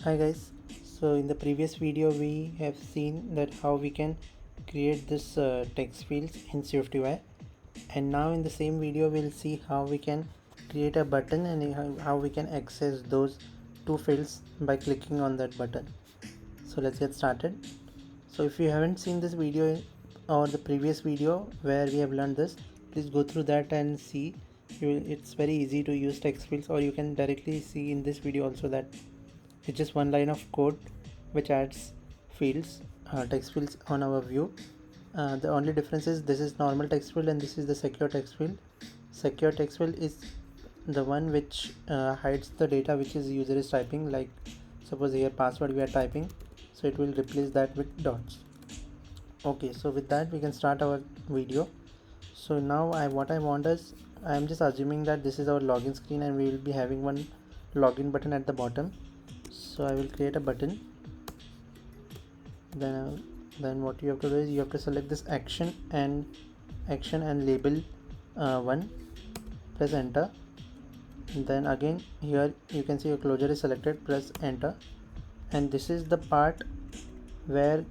Hi guys, so in the previous video we have seen that how we can create this text fields in SwiftUI, and now in the same video we'll see how we can create a button and how we can access those two fields by clicking on that button. So let's get started. So if you haven't seen this video or the previous video where we have learned this, please go through that and see. It's very easy to use text fields, or you can directly see in this video also that it's just one line of code which adds fields, text fields on our view. The only difference is this is normal text field and this is the secure text field. Secure text field is the one which hides the data which is user is typing, like suppose here password we are typing, so it will replace that with dots. Okay, so with that we can start our video. So now what I want is, I am just assuming that this is our login screen and we will be having one login button at the bottom. So I will create a button. Then what you have to do is you have to select this action and label one, press enter. Then again here you can see your closure is selected, press enter, and this is the part where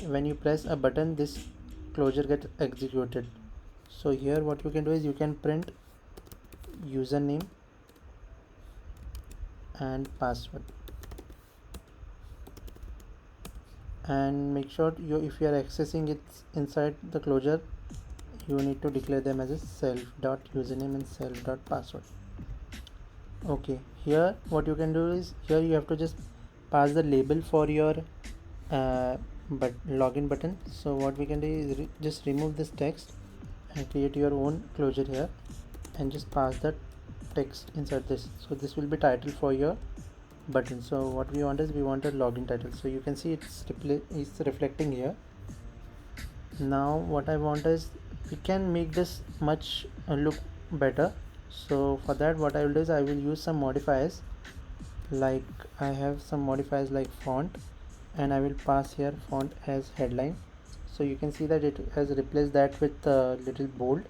when you press a button this closure gets executed. So here what you can do is you can print username and password, and make sure if you are accessing it inside the closure, you need to declare them as a self.username and self.password. Okay, here what you can do is, here you have to just pass the label for your login button. So what we can do is just remove this text and create your own closure here and just pass the text inside this. So this will be title for your button. So what we want is, we want a login title, so you can see it's reflecting here. Now what I want is, we can make this much look better. So for that what I will do is, I will use some modifiers. Like I have some modifiers like font, and I will pass here font as headline. So you can see that it has replaced that with a little bold.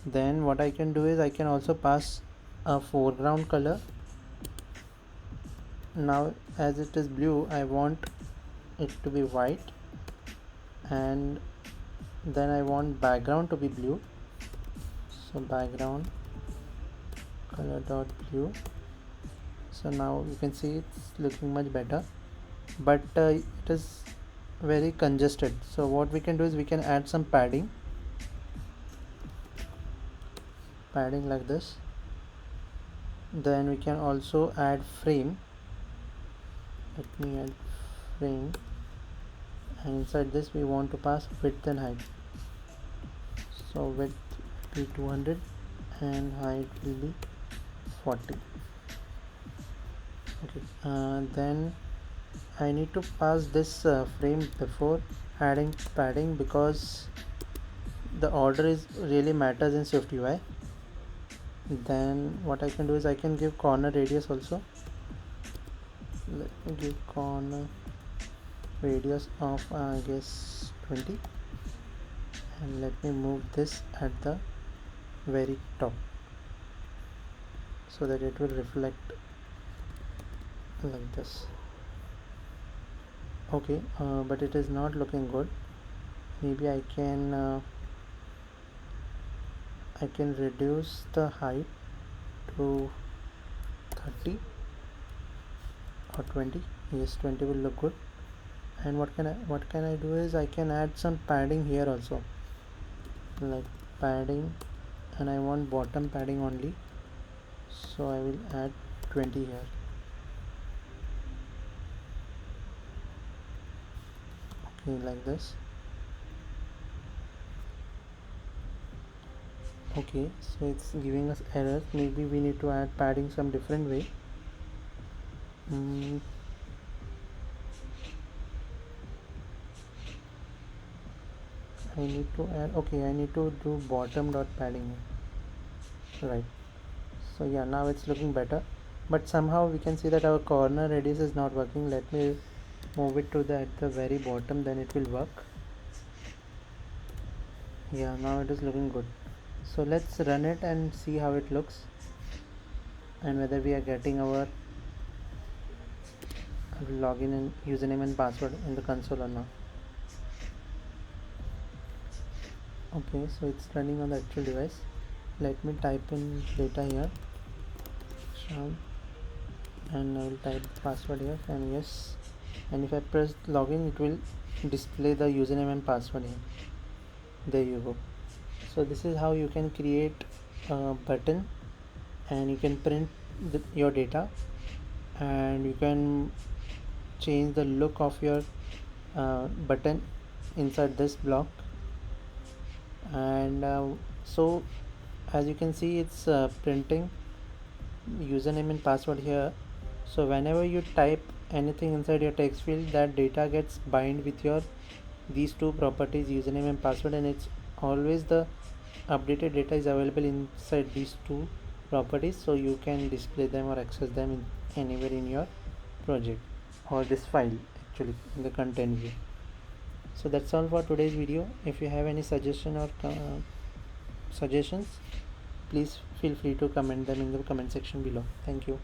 Then what I can do is, I can also pass a foreground color. Now as it is blue, I want it to be white, and then I want background to be blue. So background color dot blue. So now you can see it's looking much better, but it is very congested. So what we can do is, we can add some padding like this. Then we can also add frame. Let me add frame, and inside this we want to pass width and height. So width will be 200 and height will be 40. Okay, then I need to pass this frame before adding padding, because the order is really matters in SwiftUI. Then what I can do is, I can give corner radius also. Let me give corner radius of I guess 20, and let me move this at the very top so that it will reflect like this. Okay, but it is not looking good. Maybe I can reduce the height to 30 or 20. Yes, 20 will look good. And what can I do is, I can add some padding here also, like padding, and I want bottom padding only, so I will add 20 here. Okay, like this. Okay, so it's giving us error. Maybe we need to add padding some different way. I need to add, okay, I need to do bottom dot padding, right? So yeah, now it's looking better, but somehow we can see that our corner radius is not working. Let me move it to at the very bottom, then it will work. Yeah, now it is looking good. So let's run it and see how it looks, and whether we are getting our I will log in and username and password in the console or not. Okay, so it's running on the actual device. Let me type in data here, Sham, and I will type password here, and yes, and if I press login, it will display the username and password here. There you go. So this is how you can create a button, and you can print your data, and you can change the look of your button inside this block. And so as you can see, it's printing username and password here. So whenever you type anything inside your text field, that data gets bind with your these two properties, username and password, and it's always the updated data is available inside these two properties, so you can display them or access them anywhere in your project or this file, actually in the content view. So that's all for today's video. If you have any suggestion or suggestions, please feel free to comment them in the comment section below. Thank you.